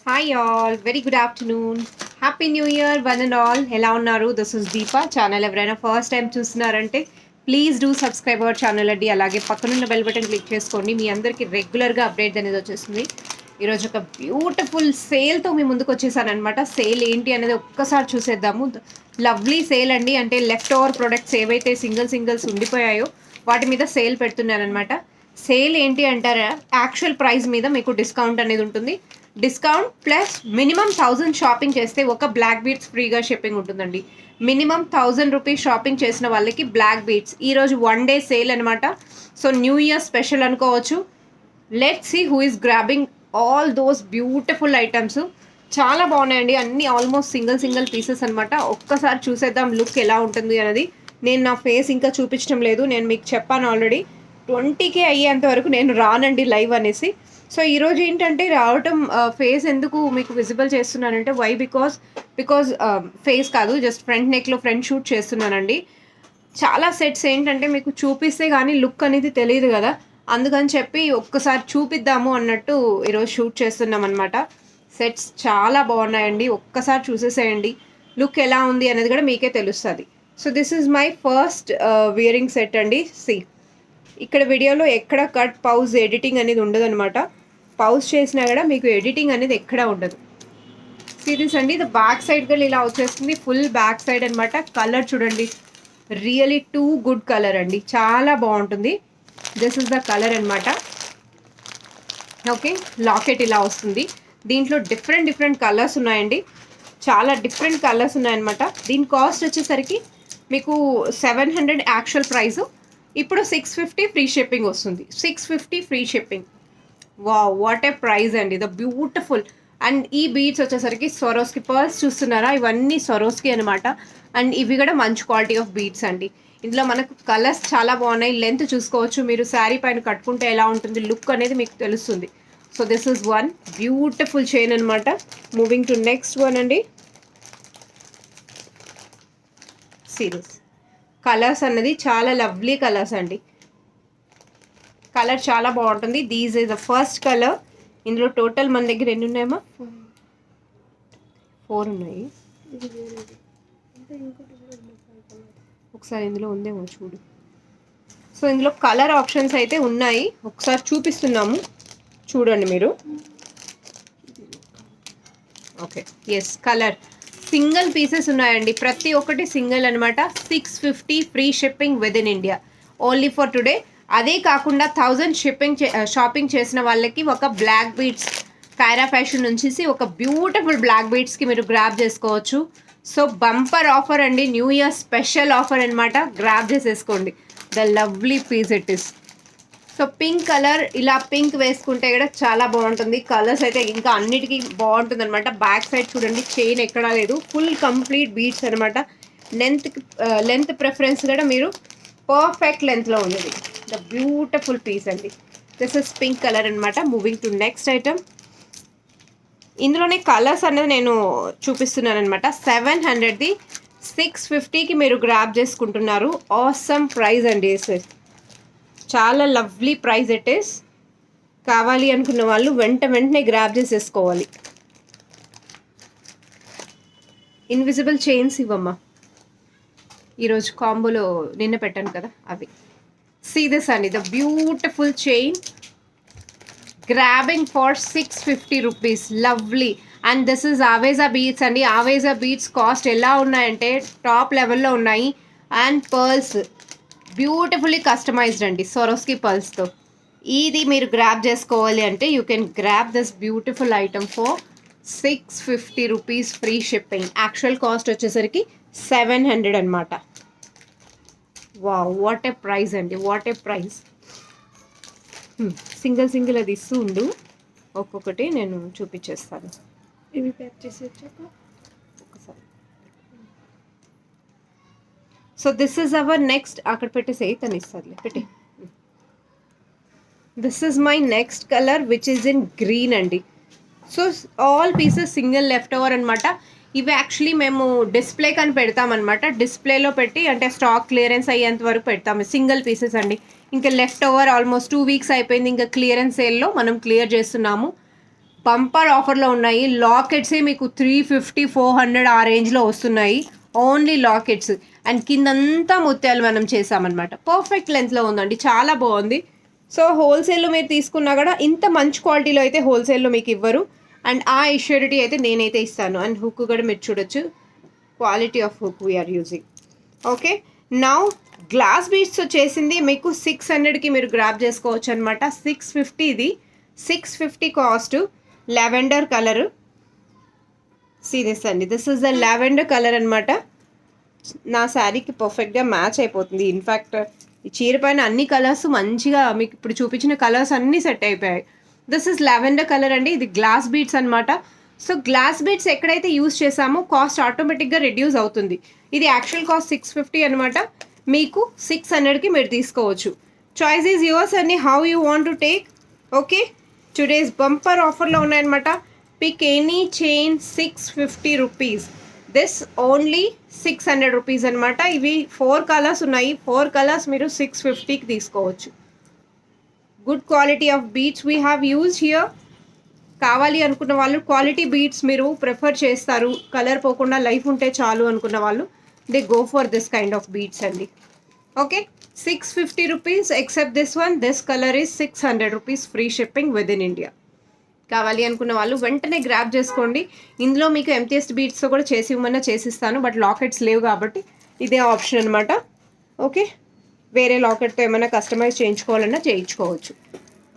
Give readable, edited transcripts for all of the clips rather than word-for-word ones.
Hi all, very good afternoon. Happy New Year one and all. ఎలా ఉన్నారు? This is Deepa. Channel ఎవరైనా first time చూస్తున్నారంటే please do subscribe our channel అండి. అలాగే పక్కనున్న bell button click చేసుకోండి. మీ అందరికీ రెగ్యులర్గా అప్డేట్ అనేది వచ్చేస్తుంది. ఈరోజు ఒక బ్యూటిఫుల్ సేల్తో మీ ముందుకు వచ్చేసాను అనమాట. సేల్ ఏంటి అనేది ఒక్కసారి చూసేద్దాము. లవ్లీ సేల్ అండి. అంటే లెఫ్ట్ ఓవర్ ప్రొడక్ట్స్ ఏవైతే సింగిల్స్ ఉండిపోయాయో వాటి మీద సేల్ పెడుతున్నారనమాట. సేల్ ఏంటి అంటారా, యాక్చువల్ ప్రైస్ మీద మీకు డిస్కౌంట్ అనేది ఉంటుంది. డిస్కౌంట్ ప్లస్ మినిమం 1000 షాపింగ్ చేస్తే ఒక బ్లాక్ బీడ్స్ ఫ్రీగా షిప్పింగ్ ఉంటుందండి. మినిమం 1000 రూపీస్ షాపింగ్ చేసిన వాళ్ళకి బ్లాక్ బీడ్స్. ఈరోజు 1 డే సేల్ అనమాట. సో న్యూ ఇయర్ స్పెషల్ అనుకోవచ్చు. Let's see who is grabbing all those beautiful items. చాలా బాగున్నాయండి. అన్ని ఆల్మోస్ట్ సింగిల్ పీసెస్ అనమాట. ఒక్కసారి చూసేద్దాం లుక్ ఎలా ఉంటుంది అనేది. నేను నా ఫేస్ ఇంకా చూపించడం లేదు. నేను మీకు చెప్పాను ఆల్రెడీ 20K అయ్యేంత వరకు నేను రానండి లైవ్ అనేసి. సో ఈరోజు ఏంటంటే రావటం ఫేస్ ఎందుకు మీకు విజిబుల్ చేస్తున్నానంటే వై బికాజ్ ఫేస్ కాదు, జస్ట్ ఫ్రంట్ నెక్లో ఫ్రంట్ షూట్ చేస్తున్నానండి. చాలా సెట్స్ ఏంటంటే మీకు చూపిస్తే కానీ లుక్ అనేది తెలియదు కదా, అందుకని చెప్పి ఒక్కసారి చూపిద్దాము అన్నట్టు ఈరోజు షూట్ చేస్తున్నాం అనమాట. సెట్స్ చాలా బాగున్నాయండి. ఒక్కసారి చూసేసేయండి లుక్ ఎలా ఉంది అనేది కూడా మీకే తెలుస్తుంది. So this is my first wearing set అండి. సి ఇక్కడ వీడియోలో ఎక్కడ కట్ పౌజ్ ఎడిటింగ్ అనేది ఉండదు అనమాట. పౌజ్ చేసినా కూడా మీకు ఎడిటింగ్ అనేది ఎక్కడ ఉండదు. సీరియస్ అండి. ఇది బ్యాక్ సైడ్ కూడా ఇలా వచ్చేస్తుంది, ఫుల్ బ్యాక్ సైడ్ అనమాట. కలర్ చూడండి, రియలీ టూ గుడ్ కలర్ అండి, చాలా బాగుంటుంది. దిస్ ఇస్ ద కలర్ అనమాట. ఓకే, లాకెట్ ఇలా వస్తుంది. దీంట్లో డిఫరెంట్ కలర్స్ ఉన్నాయండి. చాలా డిఫరెంట్ కలర్స్ ఉన్నాయన్నమాట. దీని కాస్ట్ వచ్చేసరికి మీకు 700 యాక్చువల్ ప్రైస్. ఇప్పుడు 650 ఫ్రీ షిప్పింగ్ వస్తుంది. 650 free shipping. Wow, what a price అండి. The beautiful. అండ్ ఈ బీడ్స్ వచ్చేసరికి స్వరోస్కి పర్ల్స్ చూస్తున్నారా, ఇవన్నీ స్వరోస్కి అనమాట. అండ్ ఇవి కూడా మంచి క్వాలిటీ ఆఫ్ బీడ్స్ అండి. ఇందులో మనకు కలర్స్ చాలా బాగున్నాయి. లెంత్ చూసుకోవచ్చు మీరు. శారీ పైన కట్టుకుంటే ఎలా ఉంటుంది లుక్ అనేది మీకు తెలుస్తుంది. So this is one beautiful chain అనమాట. మూవింగ్ టు నెక్స్ట్ వన్ అండి. సీరియస్ కలర్స్ అన్నది చాలా లవ్లీ కలర్స్ అండి. కలర్ చాలా బాగుంటుంది. These is the first colour. ఇందులో టోటల్ మన దగ్గర ఎన్ని ఉన్నాయమ్మా? 4 ఉన్నాయి. ఒకసారి ఇందులో ఉందేమో చూడు. సో ఇందులో కలర్ ఆప్షన్స్ అయితే ఉన్నాయి, ఒకసారి చూపిస్తున్నాము చూడండి మీరు. Okay, yes, colour single pieces ఉన్నాయండి. ప్రతి ఒక్కటి సింగిల్ అనమాట. 650 free shipping with in India only for today. అదే కాకుండా 1000 షాపింగ్ చేసిన వాళ్ళకి ఒక బ్లాక్ బీడ్స్ కైరా ఫ్యాషన్ నుంచి ఒక బ్యూటిఫుల్ బ్లాక్ బీడ్స్కి మీరు గ్రాబ్ చేసుకోవచ్చు. సో బంపర్ ఆఫర్ అండి, న్యూ ఇయర్ స్పెషల్ ఆఫర్ అనమాట. గ్రాబ్ చేసేసుకోండి. The lovely piece it is. So pink colour, ఇలా పింక్ వేసుకుంటే కూడా చాలా బాగుంటుంది. కలర్స్ అయితే ఇంకా అన్నిటికీ బాగుంటుంది అనమాట. బ్యాక్ సైడ్ చూడండి, చైన్ ఎక్కడా లేదు, ఫుల్ కంప్లీట్ బీడ్స్ అనమాట. లెంత్ ప్రిఫరెన్స్ కూడా మీరు పర్ఫెక్ట్ లెంత్లో ఉన్నది. ద బ్యూటిఫుల్ పీస్ అండి. దిస్ ఇస్ పింక్ కలర్ అనమాట. Moving to next item. ఇందులోనే కలర్స్ అనేది నేను చూపిస్తున్నాను అనమాట. 700ది 650కి మీరు గ్రాబ్ చేసుకుంటున్నారు. ఆసమ్ ప్రైస్ అండి. చాలా లవ్లీ ప్రైస్ ఇట్ ఈస్. కావాలి అనుకున్న వాళ్ళు వెంటనే గ్రాబ్ చేసేసుకోవాలి. ఇన్విజిబుల్ చైన్స్ ఇవ్వమ్మా. ఈరోజు కాంబోలో నిన్న పెట్టాను కదా అవి. సీ దిస్ అండి, the beautiful chain grabbing for 650 rupees. Lovely. And this is ఆవేజా బీడ్స్ అండి. ఆవేజా బీడ్స్ కాస్ట్ ఎలా ఉన్నాయంటే టాప్ లెవెల్లో ఉన్నాయి. అండ్ పర్ల్స్ బ్యూటిఫుల్లీ కస్టమైజ్డ్ అండి, స్వరోస్కి పర్ల్స్తో. ఇది మీరు గ్రాబ్ చేసుకోవాలి అంటే you can grab this beautiful item for 650 rupees free shipping. Actual cost వచ్చేసరికి 700 అనమాట. వావ్, వాట్ ఏ ప్రైస్ అండి, వాట్ ఏ ప్రైస్. సింగిల్ అది ఇస్తూ ఉండు, ఒక్కొక్కటి నేను చూపించేస్తాను. ఇవి ప్యాక్ చేసి వచ్చాక ఒకసారి. So this is our next. అక్కడ పెట్టేసి తను ఇస్తుందిలే, పెట్టి. This is my next colour which is in green అండి. So all pieces single left over అనమాట. ఇవి యాక్చువల్లీ మేము డిస్ప్లే కానీ పెడతామన్నమాట. డిస్ప్లేలో పెట్టి అంటే స్టాక్ క్లియరెన్స్ అయ్యేంత వరకు పెడతాము. సింగిల్ పీసెస్ అండి. ఇంకా లెఫ్ట్ ఓవర్ ఆల్మోస్ట్ 2 వీక్స్ అయిపోయింది. ఇంకా క్లియరెన్స్ సేల్లో మనం క్లియర్ చేస్తున్నాము. బంపర్ ఆఫర్లో ఉన్నాయి. లాకెట్సే మీకు 350 400 ఆ రేంజ్లో వస్తున్నాయి. ఓన్లీ లాకెట్స్ అండ్ కిందంతా ముత్యాలు మనం చేసామన్నమాట. పర్ఫెక్ట్ లెంత్లో ఉందండి, చాలా బాగుంది. సో హోల్సేల్లో మీరు తీసుకున్నా కూడా ఇంత మంచి క్వాలిటీలో అయితే హోల్సేల్లో మీకు ఇవ్వరు. అండ్ ఆ ఎష్యూరిటీ అయితే నేనైతే ఇస్తాను. అండ్ హుక్ కూడా మీరు చూడొచ్చు, quality of hook we are using. Okay, now glass beads వచ్చేసింది మీకు 600కి మీరు గ్రాప్ చేసుకోవచ్చు అనమాట. 650 ఇది, 650 కాస్ట్. లావెండర్ కలర్, సీరియస్ అండి, this is the lavender colour అనమాట. నా శారీకి పర్ఫెక్ట్గా మ్యాచ్ అయిపోతుంది. ఇన్ఫ్యాక్ట్ ఈ చీర పైన అన్ని కలర్స్ మంచిగా మీకు ఇప్పుడు చూపించిన కలర్స్ అన్నీ సెట్ అయిపోయాయి. దిస్ ఇస్ లావెండర్ కలర్ అండి. ఇది గ్లాస్ బీడ్స్ అనమాట. సో గ్లాస్ బీడ్స్ ఎక్కడైతే యూజ్ చేసామో కాస్ట్ ఆటోమేటిక్గా రెడ్యూస్ అవుతుంది. ఇది యాక్చువల్ కాస్ట్ 650 అనమాట, మీకు 600కి మీరు తీసుకోవచ్చు. చాయిస్ ఈజ్ యువర్స్ అండి, how you want to take. Okay, today's bumper ఆఫర్లో ఉన్నాయన్నమాట. Pick any chain 650 rupees, this only 600 rupees అనమాట. ఇవి 4 కలర్స్ ఉన్నాయి, 4 కలర్స్ మీరు 650కి తీసుకోవచ్చు. Good quality of beads we have used here. కావాలి అనుకున్న వాళ్ళు క్వాలిటీ బీడ్స్ మీరు ప్రిఫర్ చేస్తారు, కలర్ పోకుండా లైఫ్ ఉంటే చాలు అనుకున్న వాళ్ళు they go for this kind of beads అండి. Okay, 650 rupees except this one. This colour is 600 rupees, free shipping with in India. కావాలి అనుకున్న వాళ్ళు వెంటనే గ్రాప్ చేసుకోండి. ఇందులో మీకు ఎంటీఎస్ట్ బీడ్స్తో కూడా చేసి ఇవ్వమన్నా చేసిస్తాను, బట్ లాకెట్స్ లేవు కాబట్టి ఇదే ఆప్షన్ అనమాట. ఓకే, వేరే లాకెట్తో ఏమైనా కస్టమైజ్ చేయించుకోవాలన్నా చేయించుకోవచ్చు.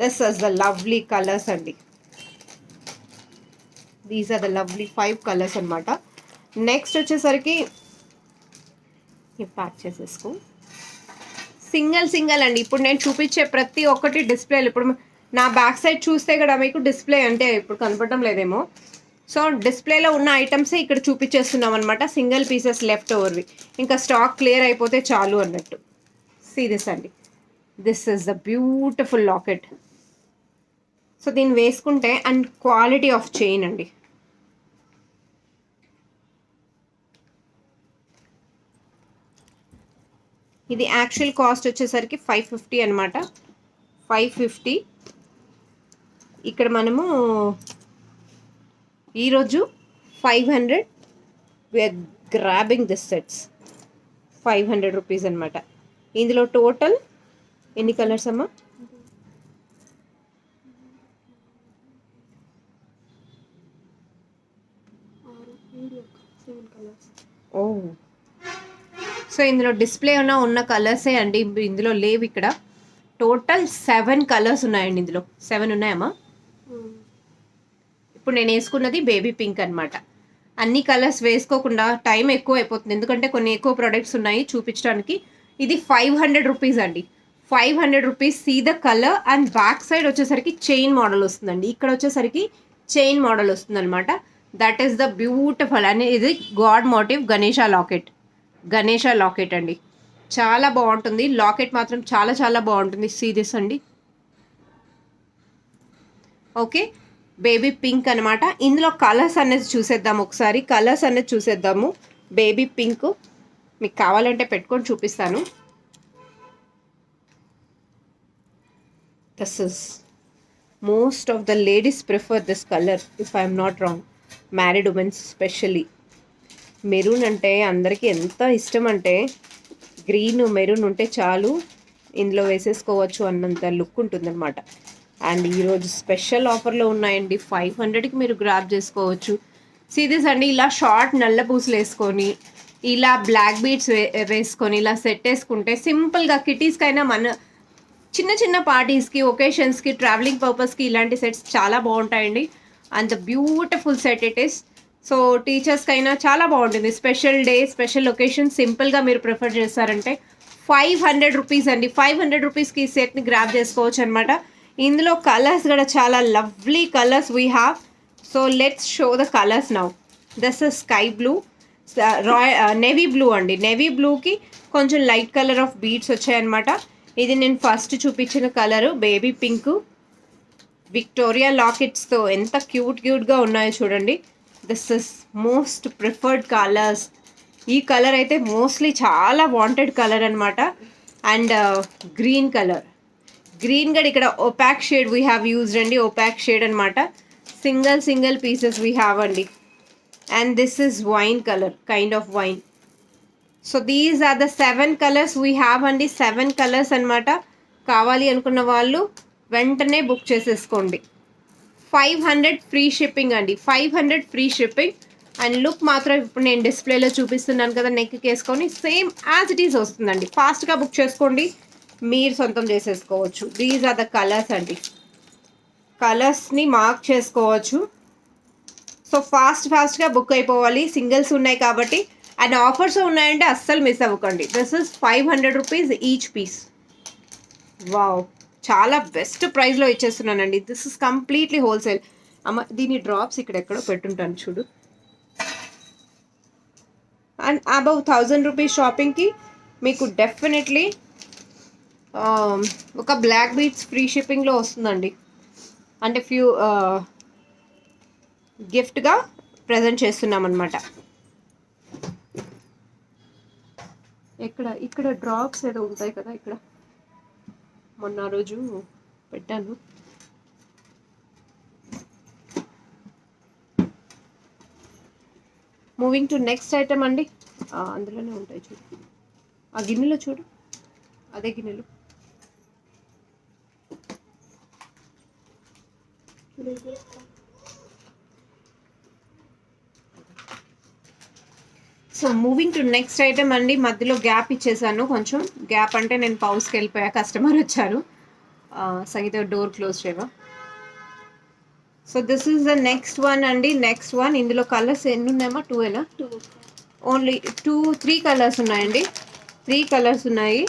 This is the lovely colours అండి. These are the lovely 5 colours అనమాట. నెక్స్ట్ వచ్చేసరికి ప్యాక్ చేసేసుకో. సింగిల్ అండి. ఇప్పుడు నేను చూపించే ప్రతి ఒక్కటి డిస్ప్లేలు, ఇప్పుడు నా బ్యాక్ సైడ్ చూస్తే కూడా మీకు డిస్ప్లే అంటే ఇప్పుడు కనపడటం లేదేమో. సో డిస్ప్లేలో ఉన్న ఐటమ్సే ఇక్కడ చూపించేస్తున్నాం అనమాట. సింగిల్ పీసెస్ లెఫ్ట్ ఓవర్వి, ఇంకా స్టాక్ క్లియర్ అయిపోతే చాలు అన్నట్టు. సీరియస్ అండి, this is the beautiful locket. So దీన్ని వేసుకుంటే అండ్ క్వాలిటీ ఆఫ్ చైన్ అండి. ఇది యాక్చువల్ కాస్ట్ వచ్చేసరికి 550 అనమాట. 550. ఇక్కడ మనము ఈరోజు 500 we are grabbing this sets. 500 rupees అనమాట. ఇందులో టోటల్ ఎన్ని కలర్స్ అమ్మా? ఓ, సో ఇందులో డిస్ప్లే ఉన్న కలర్సే అండి, ఇందులో లేవు. ఇక్కడ టోటల్ 7 కలర్స్ ఉన్నాయండి. ఇందులో 7 ఉన్నాయమ్మా. ఇప్పుడు నేను వేసుకున్నది బేబీ పింక్ అనమాట. అన్ని కలర్స్ వేసుకోకుండా టైం ఎక్కువ అయిపోతుంది, ఎందుకంటే కొన్ని ఎక్కువ ప్రొడక్ట్స్ ఉన్నాయి చూపించడానికి. ఇది 500 రూపీస్ అండి. 500 rupees. See the colour and back side వచ్చేసరికి చైన్ మోడల్ వస్తుందండి. ఇక్కడ వచ్చేసరికి చైన్ మోడల్ వస్తుంది అనమాట. That is the beautiful. అని ఇది గాడ్ మోటివ్ గణేష లాకెట్ అండి. చాలా బాగుంటుంది లాకెట్, మాత్రం చాలా చాలా బాగుంటుంది. సీరియస్ అండి. ఓకే, బేబీ పింక్ అనమాట. ఇందులో కలర్స్ అనేది చూసేద్దాము ఒకసారి. కలర్స్ అనేది చూసేద్దాము. బేబీ పింక్ మీకు కావాలంటే పెట్టుకొని చూపిస్తాను. This is most of the ladies prefer this colour if I'm not wrong. Married womens specially. Maroon అంటే అందరికీ ఎంత ఇష్టం అంటే, గ్రీన్ మెరూన్ ఉంటే చాలు ఇందులో వేసేసుకోవచ్చు అన్నంత లుక్ ఉంటుందన్నమాట. అండ్ ఈరోజు స్పెషల్ ఆఫర్లో ఉన్నాయండి. 500కి మీరు గ్రాప్ చేసుకోవచ్చు. సీరియస్ అండి, ఇలా షార్ట్ నల్ల పూసలు వేసుకొని, ఇలా బ్లాక్ బీడ్స్ వేసుకొని, ఇలా సెట్ వేసుకుంటే సింపుల్గా కిటీస్కైనా, మన చిన్న చిన్న పార్టీస్కి, ఒకేషన్స్కి, ట్రావెలింగ్ పర్పస్కి ఇలాంటి సెట్స్ చాలా బాగుంటాయండి. And the beautiful set it is. So టీచర్స్కైనా చాలా బాగుంటుంది. స్పెషల్ డే, స్పెషల్ ఒకేషన్ సింపుల్గా మీరు ప్రిఫర్ చేస్తారంటే 500 రూపీస్ అండి. 500 రూపీస్కి ఈ సెట్ని గ్రాప్ చేసుకోవచ్చు అనమాట. ఇందులో కలర్స్ కూడా చాలా lovely colours we have. So let's show the colours now. This is sky blue, navy blue అండి. నేవీ బ్లూకి కొంచెం లైట్ కలర్ ఆఫ్ బీడ్స్ వచ్చాయన్నమాట. ఇది నేను ఫస్ట్ చూపించిన కలరు బేబీ పింక్. విక్టోరియా లాకెట్స్తో ఎంత క్యూట్గా ఉన్నాయో చూడండి. This is most preferred colours. ఈ కలర్ అయితే మోస్ట్లీ చాలా వాంటెడ్ కలర్ అనమాట. అండ్ గ్రీన్ కలర్, గ్రీన్ కూడా ఇక్కడ opaque shade we have used అండి. ఒపాక్ షేడ్ అనమాట. సింగిల్ పీసెస్ వీ హ్యావ్ అండి. And this is wine colour, kind of wine. So these are the 7 colours we have అండి. 7 colours అనమాట. కావాలి అనుకున్న వాళ్ళు వెంటనే బుక్ చేసేసుకోండి. 500 ఫ్రీ షిప్పింగ్ అండి. 500 ఫ్రీ షిప్పింగ్. అండ్ లుక్ మాత్రం ఇప్పుడు నేను డిస్ప్లేలో చూపిస్తున్నాను కదా, నెక్కి వేసుకొని సేమ్ యాజ్ ఇట్ ఈస్ వస్తుందండి. ఫాస్ట్గా బుక్ చేసుకోండి, మీరు సొంతం చేసేసుకోవచ్చు. దీస్ ఆర్ ద కలర్స్ అండి. కలర్స్ని మార్క్ చేసుకోవచ్చు. సో ఫాస్ట్గా బుక్ అయిపోవాలి. సింగిల్స్ ఉన్నాయి కాబట్టి. అండ్ ఆఫర్స్ ఉన్నాయంటే అస్సలు మిస్ అవ్వకండి. This is 500 rupees each piece. Wow, చాలా బెస్ట్ ప్రైస్లో ఇచ్చేస్తున్నానండి. This is completely wholesale. అమ్మ దీని డ్రాప్స్ ఇక్కడ ఎక్కడో పెట్టుంటాను చూడు. అండ్ అబౌవ్ 1000 రూపీస్ షాపింగ్కి మీకు డెఫినెట్లీ ఒక బ్లాక్ బీట్స్ ఫ్రీ షిప్పింగ్లో వస్తుందండి. అంటే గిఫ్ట్గా ప్రజెంట్ చేస్తున్నాం అనమాట. ఇక్కడ డ్రాప్స్ ఏదో ఉంటాయి కదా, ఇక్కడ మొన్న రోజు పెట్టాను. మూవింగ్ టు నెక్స్ట్ ఐటమ్ అండి. అందులోనే ఉంటాయి చూడు, ఆ గిన్నెలో చూడు, అదే గిన్నెలో. So moving to next item అండి. మధ్యలో గ్యాప్ ఇచ్చేసాను కొంచెం. గ్యాప్ అంటే నేను పౌస్కి వెళ్ళిపోయా, కస్టమర్ వచ్చారు. సంగీత డోర్ క్లోజ్ చేయవా. So this is the next one అండి. Next one. ఇందులో కలర్స్ ఎన్ని ఉన్నాయమ్మా? 2ఏనా? ఓన్లీ 3 కలర్స్ ఉన్నాయండి. 3 కలర్స్ ఉన్నాయి.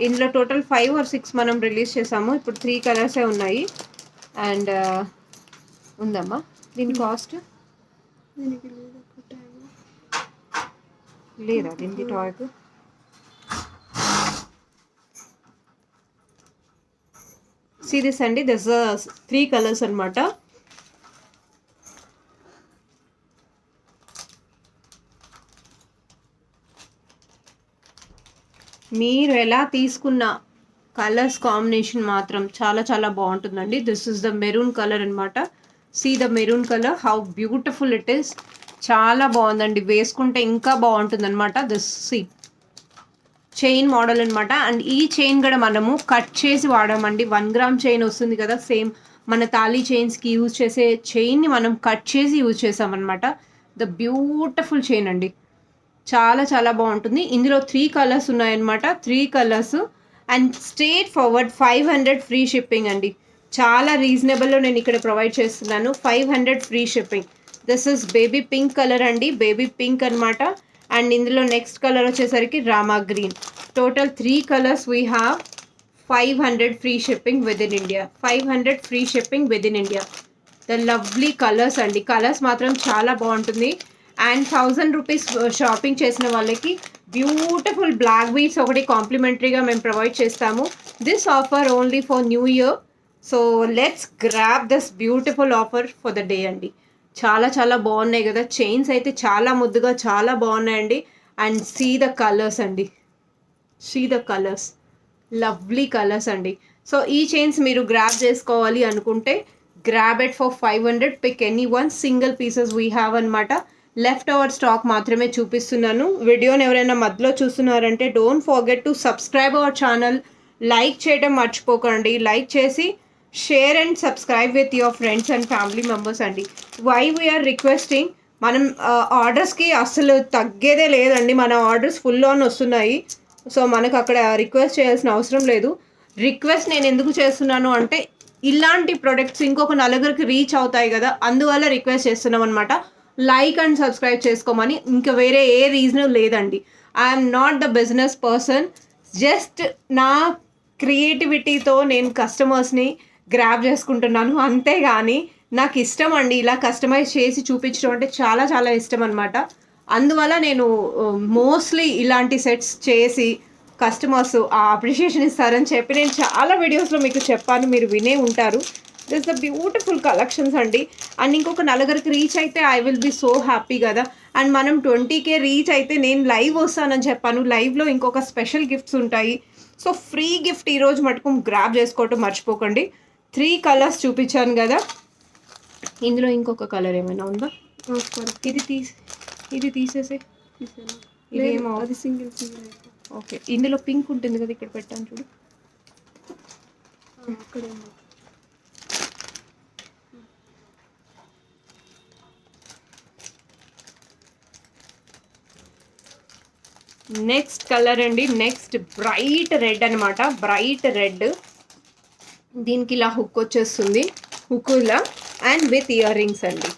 ఇందులో టోటల్ 5 or 6 మనం రిలీజ్ చేసాము. ఇప్పుడు 3 కలర్సే ఉన్నాయి. అండ్ ఉందమ్మా దీని కాస్ట్ లేదా దీనికి టాయ్కు? సిరీస్ అండి. దిస్ 3 కలర్స్ అనమాట. మీరు ఎలా తీసుకున్న కలర్స్ కాంబినేషన్ మాత్రం చాలా చాలా బాగుంటుందండి. This is the maroon colour అనమాట. See the maroon colour, how beautiful it is. చాలా బాగుందండి, వేసుకుంటే ఇంకా బాగుంటుంది అనమాట. దిస్ సీ చైన్ మోడల్ అనమాట. అండ్ ఈ చైన్ కూడా మనము కట్ చేసి వాడామండి. 1 గ్రామ్ చైన్ వస్తుంది కదా, సేమ్ మన తాళీ చైన్స్కి యూజ్ చేసే చైన్ని మనం కట్ చేసి యూజ్ చేసామన్నమాట. ద బ్యూటిఫుల్ చైన్ అండి, చాలా చాలా బాగుంటుంది. ఇందులో 3 కలర్స్ ఉన్నాయన్నమాట. 3 colours. And straight forward 500 free shipping అండి. చాలా రీజనబుల్లో నేను ఇక్కడ ప్రొవైడ్ చేస్తున్నాను. 500 free shipping. This is baby pink colour అండి, బేబీ పింక్ అనమాట. అండ్ ఇందులో నెక్స్ట్ కలర్ వచ్చేసరికి Rama green. Total 3 colours we have. 500 free shipping with in India. 500 free shipping with in India. The lovely colours అండి. Colours మాత్రం చాలా బాగుంటుంది. And 1000 rupees shopping చేసిన వాళ్ళకి బ్యూటిఫుల్ బ్లాక్ బీడ్స్ ఒకటి కాంప్లిమెంటరీగా మేము ప్రొవైడ్ చేస్తాము. This offer only for new year. So let's grab this beautiful offer for the day అండి. చాలా చాలా బాగున్నాయి కదా, చైన్స్ అయితే చాలా ముద్దుగా చాలా బాగున్నాయండి. అండ్ సీ ద కలర్స్ అండి, see the colours, lovely colours అండి. సో ఈ చైన్స్ మీరు గ్రాబ్ చేసుకోవాలి అనుకుంటే grab it for 500. Pick any one. Single pieces we have అనమాట. లెఫ్ట్ ఓవర్ స్టాక్ మాత్రమే చూపిస్తున్నాను. వీడియోని ఎవరైనా మధ్యలో చూస్తున్నారంటే don't forget to subscribe our channel. Like చేయడం మర్చిపోకండి. లైక్ చేసి share and subscribe with your friends and family members అండి. వై వీఆర్ రిక్వెస్టింగ్, మనం ఆర్డర్స్కి అసలు తగ్గేదే లేదండి. మన ఆర్డర్స్ ఫుల్ ఆన్ వస్తున్నాయి. సో మనకు అక్కడ రిక్వెస్ట్ చేయాల్సిన అవసరం లేదు. రిక్వెస్ట్ నేను ఎందుకు చేస్తున్నాను అంటే ఇలాంటి ప్రొడక్ట్స్ ఇంకొక నలుగురికి రీచ్ అవుతాయి కదా, అందువల్ల రిక్వెస్ట్ చేస్తున్నాం అనమాట. లైక్ అండ్ సబ్స్క్రైబ్ చేసుకోమని, ఇంకా వేరే ఏ రీజన్ లేదండి. I'm not the business person. Just నా క్రియేటివిటీతో నేను కస్టమర్స్ని గ్రాబ్ చేసుకుంటున్నాను, అంతేగాని నాకు ఇష్టం అండి ఇలా కస్టమైజ్ చేసి చూపించడం అంటే చాలా చాలా ఇష్టం అనమాట. అందువల్ల నేను మోస్ట్లీ ఇలాంటి సెట్స్ చేసి కస్టమర్స్ ఆ అప్రిషియేషన్ ఇస్తారని చెప్పి నేను చాలా వీడియోస్లో మీకు చెప్పాను, మీరు వినే ఉంటారు. దిస్ ద బ్యూటిఫుల్ కలెక్షన్స్ అండి. అండ్ ఇంకొక నలుగురికి రీచ్ అయితే I will be so happy కదా. అండ్ మనం 20K రీచ్ అయితే నేను లైవ్ వస్తానని చెప్పాను. లైవ్లో ఇంకొక స్పెషల్ గిఫ్ట్స్ ఉంటాయి. సో ఫ్రీ గిఫ్ట్ ఈరోజు మటుకు గ్రాబ్ చేసుకోవటం మర్చిపోకండి. 3 కలర్స్ చూపించాను కదా, ఇందులో ఇంకొక కలర్ ఏమైనా ఉందా? కరెక్ట్. ఇది తీసేసే. తీసేనా? ఇదేమో అది సింగిల్ సింగిల్. ఓకే, ఇందులో పింక్ ఉంటుంది కదా, ఇక్కడ పెట్టాను చూడు. అక్కడేమో. నెక్స్ట్ కలర్ అండి, నెక్స్ట్ బ్రైట్ రెడ్ అనమాట. బ్రైట్ రెడ్, దీనికి ఇలా హుక్ వచ్చేస్తుంది, హుక్ ఇలా, అండ్ విత్ ఇయర్ రింగ్స్ అండి.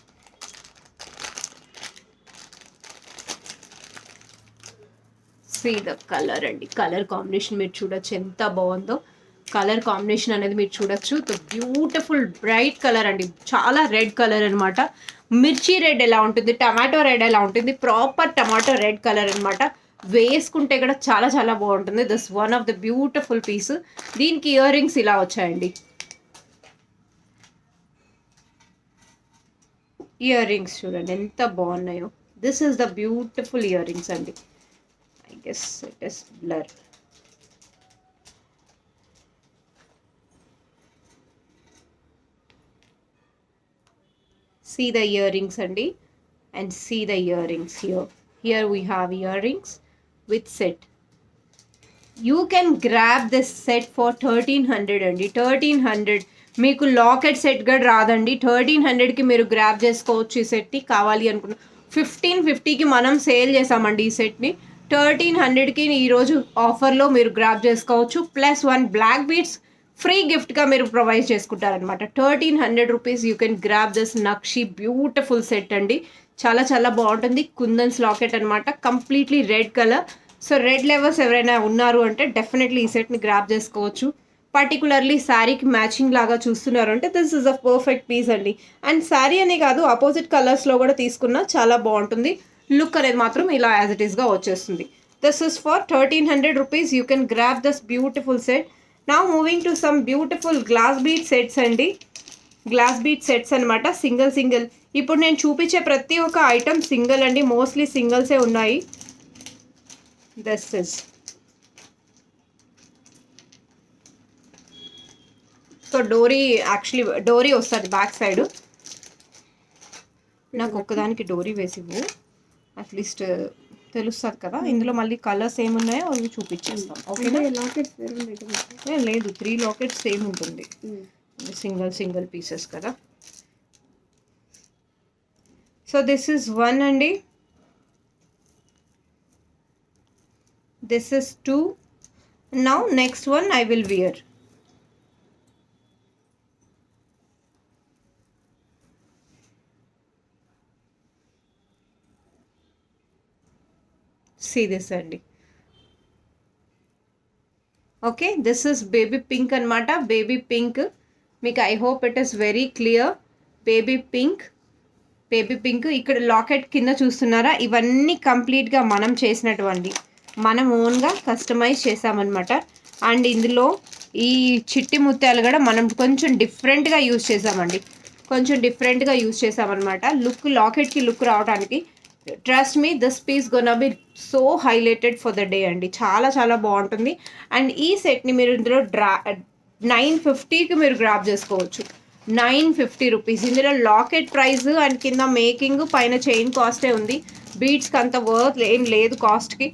సీ ద కలర్ అండి, కలర్ కాంబినేషన్ మీరు చూడొచ్చు ఎంత బాగుందో. కలర్ కాంబినేషన్ అనేది మీరు చూడొచ్చు, ద బ్యూటిఫుల్ బ్రైట్ కలర్ అండి, చాలా రెడ్ కలర్ అనమాట. మిర్చి రెడ్ ఎలా ఉంటుంది, టమాటో రెడ్ ఎలా ఉంటుంది, ప్రాపర్ టమాటో రెడ్ కలర్ అనమాట. వేసుకుంటే కూడా చాలా చాలా బాగుంటుంది. This one of the beautiful piece. దీనికి ఇయర్ రింగ్స్ ఇలా వచ్చాయండి, ఇయర్ రింగ్స్ చూడండి ఎంత బాగున్నాయో. This is the beautiful earrings అండి. I guess it is blur. See the earrings andi, and see the earrings here. Here we have earrings with set. You can grab this set for 1300 andi. 1300 మీకు locket set కూడా రాదండి. 1300కి మీరు grab చేసుకోవచ్చు ఈ సెట్ని. కావాలి అనుకున్న 1550కి మనం సేల్ చేసామండి ఈ సెట్ని. 1300కి ఈరోజు ఆఫర్లో మీరు గ్రాబ్ చేసుకోవచ్చు. ప్లస్ 1 బ్లాక్ బీడ్స్ ఫ్రీ గిఫ్ట్గా మీరు ప్రొవైడ్ చేసుకుంటారనమాట. 1300 rupees you can grab this నక్షి బ్యూటిఫుల్ సెట్ అండి. చాలా చాలా బాగుంటుంది. కుందన్స్ లాకెట్ అనమాట, completely red colour. So red lovers ఎవరైనా ఉన్నారు అంటే డెఫినెట్లీ ఈ సెట్ని గ్రాబ్ చేసుకోవచ్చు. పర్టికులర్లీ శారీకి మ్యాచింగ్ లాగా చూస్తున్నారు అంటే this is a perfect piece అండి. అండ్ శారీ అనే కాదు, ఆపోజిట్ కలర్స్లో కూడా తీసుకున్నా చాలా బాగుంటుంది. లుక్ అనేది మాత్రం ఇలా యాజ్ ఇట్ ఈస్గా వచ్చేస్తుంది. This is for 1300 rupees. You can grab this beautiful set. Now moving to some beautiful glass bead sets అండి. గ్లాస్ బీడ్ సెట్స్ అనమాట, సింగిల్ సింగిల్. ఇప్పుడు నేను చూపించే ప్రతి ఒక్క ఐటమ్ సింగిల్ అండి, మోస్ట్లీ సింగిల్సే ఉన్నాయి. దిస్ ఇస్ సో డోరీ, యాక్చువల్లీ డోరీ వస్తుంది బ్యాక్ సైడ్. నాకు ఒక్కదానికి డోరీ వేసివు, అట్లీస్ట్ తెలుస్తుంది కదా. ఇందులో మళ్ళీ కలర్స్ ఏమున్నాయో అవి చూపించేస్తాం. ఓకేనా? లేదు, 3 లాకెట్స్ సేమ్ ఉంటుంది, సింగిల్ సింగిల్ పీసెస్ కదా. సో దిస్ ఇస్ 1 అండి, this is 2. Now next one I will wear. See this అండి. Okay, this is baby pink అనమాట. బేబీ పింక్ మీకు, I hope it is very clear. Baby pink, baby pink. ఇక్కడ locket కింద చూస్తున్నారా, ఇవన్నీ కంప్లీట్గా మనం చేసినటువంటి, మనం ఓన్గా కస్టమైజ్ చేసామన్నమాట. అండ్ ఇందులో ఈ చిట్టి ముత్యాలు కూడా మనం కొంచెం డిఫరెంట్గా యూజ్ చేసామండి, కొంచెం డిఫరెంట్గా యూజ్ చేసామన్నమాట. లుక్, లాకెట్కి లుక్ రావడానికి. Trust me, this piece gonna be so highlighted for the day అండి. చాలా చాలా బాగుంటుంది. అండ్ ఈ సెట్ని మీరు ఇందులో 950కి మీరు గ్రాబ్ చేసుకోవచ్చు. 950 రూపీస్. ఇందులో లాకెట్ ప్రైస్ అండ్ కింద మేకింగ్, పైన చైన్ కాస్టే ఉంది. బీడ్స్కి అంత వర్త్ ఏం లేదు కాస్ట్కి.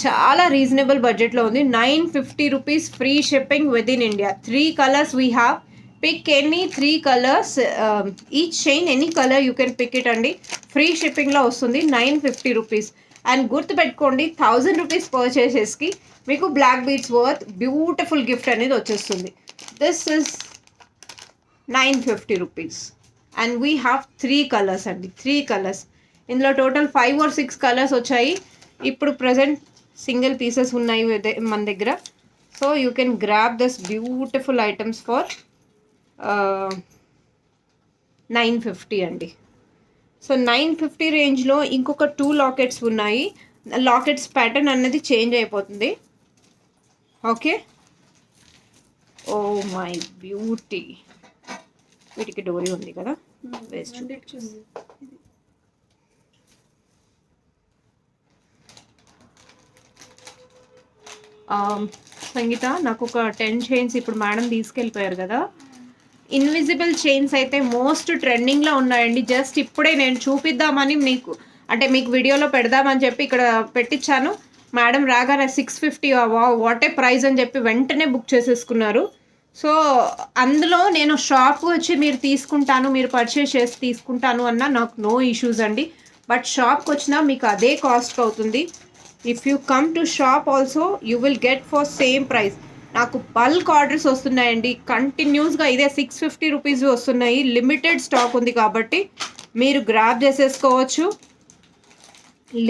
చాలా రీజనబుల్ బడ్జెట్లో ఉంది. 950 rupees, free shipping with in India. 3 colours we have. Pick any 3 colours, each chain any colour you can pick it అండి. ఫ్రీ షిప్పింగ్లో వస్తుంది. 950 రూపీస్. అండ్ గుర్తుపెట్టుకోండి, 1000 రూపీస్ పర్చేసెస్కి మీకు black beads worth beautiful gift అనేది వచ్చేస్తుంది. This is 950 rupees. And we have 3 colours అండి, 3 colours. ఇందులో టోటల్ 5 or 6 కలర్స్ వచ్చాయి. ఇప్పుడు ప్రజెంట్ సింగిల్ పీసెస్ ఉన్నాయి మన దగ్గర. So you can grab this beautiful items for 950 అండి. సో 950 రేంజ్లో ఇంకొక 2 లాకెట్స్ ఉన్నాయి. లాకెట్స్ ప్యాటర్న్ అన్నది చేంజ్ అయిపోతుంది. Okay, oh my beauty. వీటికి డోరీ ఉంది కదా, వేస్ట్. సంగీత, నాకు ఒక 10 చైన్స్ ఇప్పుడు మేడం తీసుకెళ్ళిపోయారు కదా, ఇన్విజిబుల్ చైన్స్ అయితే మోస్ట్ ట్రెండింగ్లో ఉన్నాయండి. జస్ట్ ఇప్పుడే నేను చూపిద్దామని మీకు వీడియోలో పెడదామని చెప్పి ఇక్కడ పెట్టించాను. మేడం రాగానే 650 వాట్ ఏ ప్రైస్ అని చెప్పి వెంటనే బుక్ చేసేసుకున్నారు. సో అందులో నేను షాప్కి వచ్చి మీరు పర్చేస్ చేసి తీసుకుంటాను అన్న నాకు నో ఇష్యూస్ అండి. బట్ షాప్కి వచ్చినా మీకు అదే కాస్ట్ అవుతుంది. If you come to shop also you will get for same price. నాకు బల్క్ ఆర్డర్స్ వస్తున్నాయండి కంటిన్యూస్గా. ఇదే 650 రూపీస్ వస్తున్నాయి. లిమిటెడ్ స్టాక్ ఉంది కాబట్టి మీరు గ్రాబ్ చేసేసుకోవచ్చు.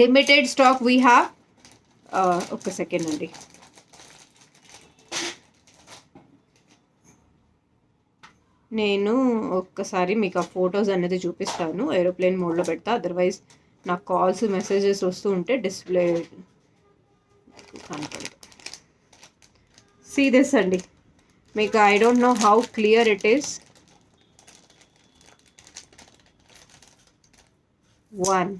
Limited stock we have. ఒక్క సెకండ్ అండి. నేను ఒక్కసారి మీకు ఆ ఫొటోస్ అనేది చూపిస్తాను. ఏరోప్లేన్ మోడ్లో పెడతా, అదర్వైజ్ నాకు కాల్స్ మెసేజెస్ వస్తూ ఉంటే డిస్ప్లే కనపడదు. సీ దిస్ అండి. మీకు I don't know how clear it is. 1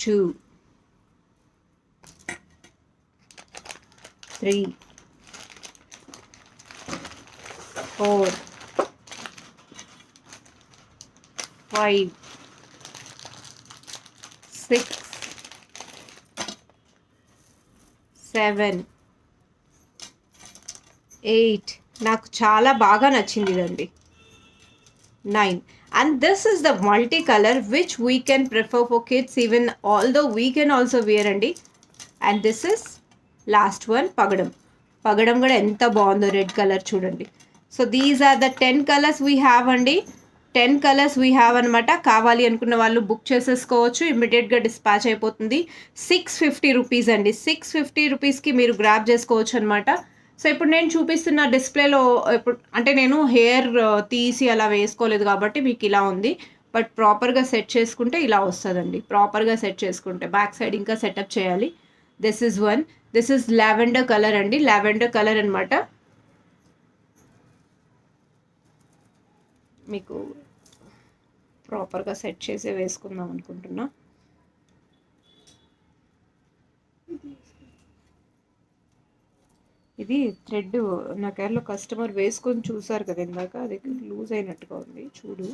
2 3 4 5 6 7 8. నాకు చాలా బాగా నచ్చింది ఇదండి. 9. And this is the multicolor which we can prefer for kids, even although we can also wear అండి. And this is last one, పగడం. పగడం కూడా ఎంత బాగుందో, రెడ్ కలర్ చూడండి. So these are the 10 colours we have అండి. 10 colours we have అనమాట. కావాలి అనుకున్న వాళ్ళు బుక్ చేసేసుకోవచ్చు. ఇమ్మీడియట్గా డిస్పాచ్ అయిపోతుంది. 650 రూపీస్ అండి. 650 రూపీస్కి మీరు గ్రాబ్ చేసుకోవచ్చు అనమాట. సో ఇప్పుడు నేను చూపిస్తున్న డిస్ప్లేలో నేను హెయిర్ తీసి అలా వేసుకోలేదు కాబట్టి మీకు ఇలా ఉంది. బట్ ప్రాపర్గా సెట్ చేసుకుంటే ఇలా వస్తుందండి. ప్రాపర్గా సెట్ చేసుకుంటే బ్యాక్ సైడ్ ఇంకా సెటప్ చేయాలి. This is one. This is lavender colour అండి. లావెండర్ కలర్ అనమాట. మీకు ప్రాపర్గా సెట్ చేసి వేసుకుందాం అనుకుంటున్నా. ఇది థ్రెడ్ నా కేర్లో కస్టమర్ వేసుకొని చూసారు కదా ఇందాక, అది లూజ్ అయినట్టుగా ఉంది చూడు.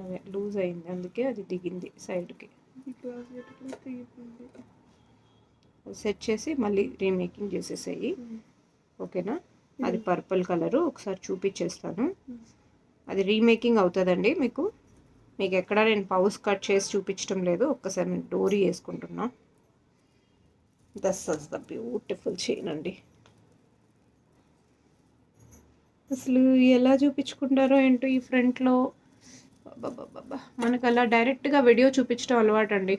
అదే లూజ్ అయింది, అందుకే అది దిగింది సైడ్కి. సెట్ చేసి మళ్ళీ రీమేకింగ్ చేసేసాయి. ఓకేనా? అది పర్పుల్ కలరు ఒకసారి చూపించేస్తాను. అది రీమేకింగ్ అవుతుందండి. మీకు ఎక్కడ నేను పౌస్ కట్ చేసి చూపించడం లేదు. ఒక్కసారి నేను డోరీ వేసుకుంటున్నా. దస్ ఇస్ ద బ్యూటిఫుల్ చైన్ అండి. అసలు ఎలా చూపించుకుంటారో ఏంటో ఈ ఫ్రంట్లో. మనకు అలా డైరెక్ట్గా వీడియో చూపించడం అలవాటు అండి.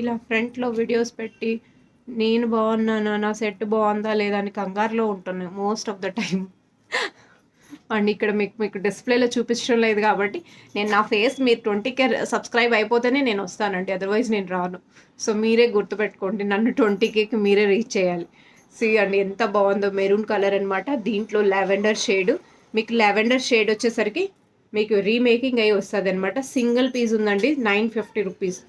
ఇలా ఫ్రంట్లో వీడియోస్ పెట్టి నేను బాగున్నానా, నా సెట్ బాగుందా లేదా అని కంగారులో ఉంటున్నాను most of the time. And ఇక్కడ మీకు డిస్ప్లేలో చూపించడం లేదు కాబట్టి నేను నా ఫేస్ మీరు 20K సబ్స్క్రైబ్ అయిపోతేనే నేను వస్తానండి, అదర్వైజ్ నేను రాను. సో మీరే గుర్తుపెట్టుకోండి, నన్ను 20Kకి మీరే రీచ్ చేయాలి. సీ అండి ఎంత బాగుందో, మెరూన్ కలర్ అనమాట. దీంట్లో లావెండర్ షేడ్. మీకు లావెండర్ షేడ్ వచ్చేసరికి మీకు రీమేకింగ్ అయ్యి వస్తుంది అనమాట. సింగిల్ పీస్ ఉందండి, 950 రూపీస్.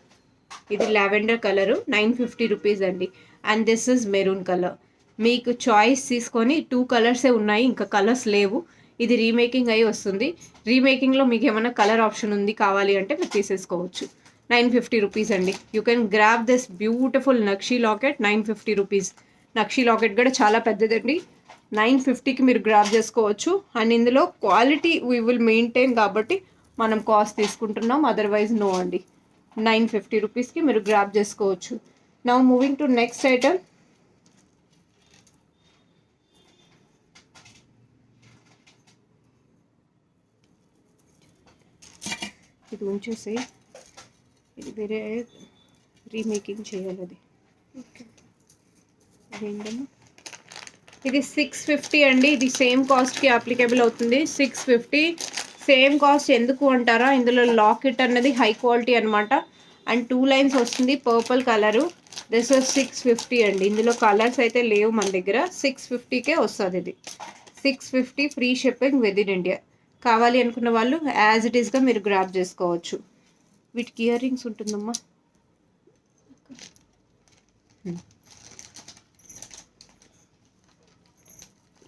ఇది లావెండర్ కలరు, 950 రూపీస్ అండి. And this is maroon colour. మీకు చాయిస్ తీసుకొని 2 కలర్సే ఉన్నాయి, ఇంకా కలర్స్ లేవు. ఇది రీమేకింగ్ అయ్యి వస్తుంది. రీమేకింగ్లో మీకు ఏమైనా కలర్ ఆప్షన్ ఉంది కావాలి అంటే మీరు తీసేసుకోవచ్చు. 950 రూపీస్ అండి. You can grab this beautiful nakshi locket. 950 rupees. Nakshi locket కూడా చాలా పెద్దదండి. 950కి మీరు గ్రాబ్ చేసుకోవచ్చు. అండ్ ఇందులో క్వాలిటీ వీ విల్ మెయింటైన్ కాబట్టి మనం కాస్ట్ తీసుకుంటున్నాం, అదర్వైజ్ నో అండి. 950 రూపీస్కి మీరు గ్రాబ్ చేసుకోవచ్చు. Now moving to next item. ఇది ఉంచేసి ఇది వేరే రీమేకింగ్ చేయాలి. అది అదేంటమ్మా, ఇది 650 అండి. ఇది సేమ్ కాస్ట్కి అప్లికేబుల్ అవుతుంది. 650 సేమ్ కాస్ట్ ఎందుకు అంటారా, ఇందులో లాకెట్ అన్నది హై క్వాలిటీ అనమాట. అండ్ 2 లైన్స్ వస్తుంది, పర్పుల్ కలరు. దిస్ ఇస్ 650 అండి. ఇందులో కలర్స్ అయితే లేవు మన దగ్గర. 650కే వస్తుంది ఇది. 650 free shipping with in India. కావాలి అనుకున్న వాళ్ళు యాజ్ ఇట్ ఈస్గా మీరు గ్రాబ్ చేసుకోవచ్చు. వీటికి ఇయర్ రింగ్స్ ఉంటుందమ్మా.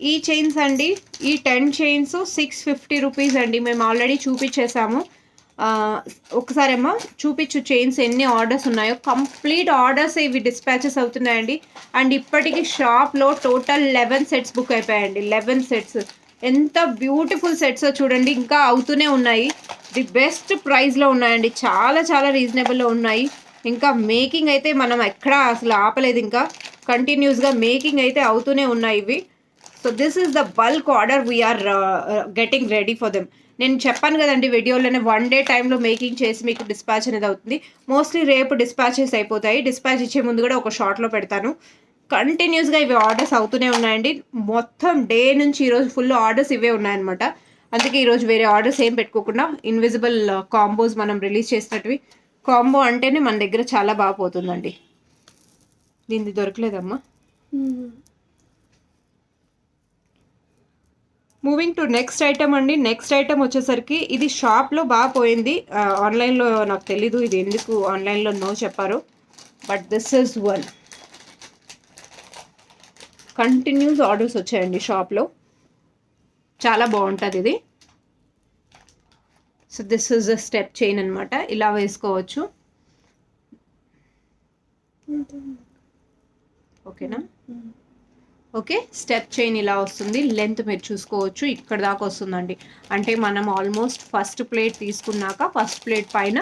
ఈ చైన్స్ అండి, ఈ 10 చైన్స్ 650 రూపీస్ అండి. మేము ఆల్రెడీ చూపించేసాము. ఒకసారి అమ్మా చూపించు చైన్స్ ఎన్ని ఆర్డర్స్ ఉన్నాయో. కంప్లీట్ ఆర్డర్స్ ఇవి డిస్పాచెస్ అవుతున్నాయండి. అండ్ ఇప్పటికీ షాప్లో టోటల్ 11 సెట్స్ బుక్ అయిపోయాయండి. 11 సెట్స్. ఎంత బ్యూటిఫుల్ సెట్స్ చూడండి, ఇంకా అవుతూనే ఉన్నాయి. ది బెస్ట్ ప్రైస్లో ఉన్నాయండి. చాలా చాలా రీజనబుల్లో ఉన్నాయి. ఇంకా మేకింగ్ అయితే మనం ఎక్కడా అసలు ఆపలేదు. ఇంకా కంటిన్యూస్గా మేకింగ్ అయితే అవుతూనే ఉన్నాయి ఇవి. So this is the bulk order we are getting ready for them. నేను చెప్పాను కదండి వీడియోలోనే, 1 డే టైంలో మేకింగ్ చేసి మీకు డిస్పాచ్ అనేది అవుతుంది. మోస్ట్లీ రేపు డిస్పాచెస్ అయిపోతాయి. డిస్పాచ్ ఇచ్చే ముందు కూడా ఒక షార్ట్లో పెడతాను. కంటిన్యూస్గా ఇవి ఆర్డర్స్ అవుతూనే ఉన్నాయండి. మొత్తం డే నుంచి ఈరోజు ఫుల్ ఆర్డర్స్ ఇవే ఉన్నాయన్నమాట. అందుకే ఈరోజు వేరే ఆర్డర్స్ ఏం పెట్టుకోకుండా ఇన్విజిబుల్ కాంబోస్ మనం రిలీజ్ చేసినట్టువి. కాంబో అంటేనే మన దగ్గర చాలా బాగా పోతుందండి. దీన్ని దొరకలేదమ్మా. మూవింగ్ టు నెక్స్ట్ ఐటమ్ అండి. నెక్స్ట్ ఐటమ్ వచ్చేసరికి ఇది షాప్లో బాగా పోయింది. ఆన్లైన్లో నాకు తెలీదు ఇది ఎందుకు ఆన్లైన్లో నో చెప్పారు. But this is one. Continuous orders వచ్చాయండి షాప్లో. చాలా బాగుంటుంది ఇది. So this is a step chain అనమాట. ఇలా వేసుకోవచ్చు. ఓకేనా? ఓకే, స్టెప్ చైన్ ఇలా వస్తుంది. లెంత్ మీరు చూసుకోవచ్చు, ఇక్కడ దాకా వస్తుందండి. అంటే మనం ఆల్మోస్ట్ ఫస్ట్ ప్లేట్ తీసుకున్నాక ఫస్ట్ ప్లేట్ పైన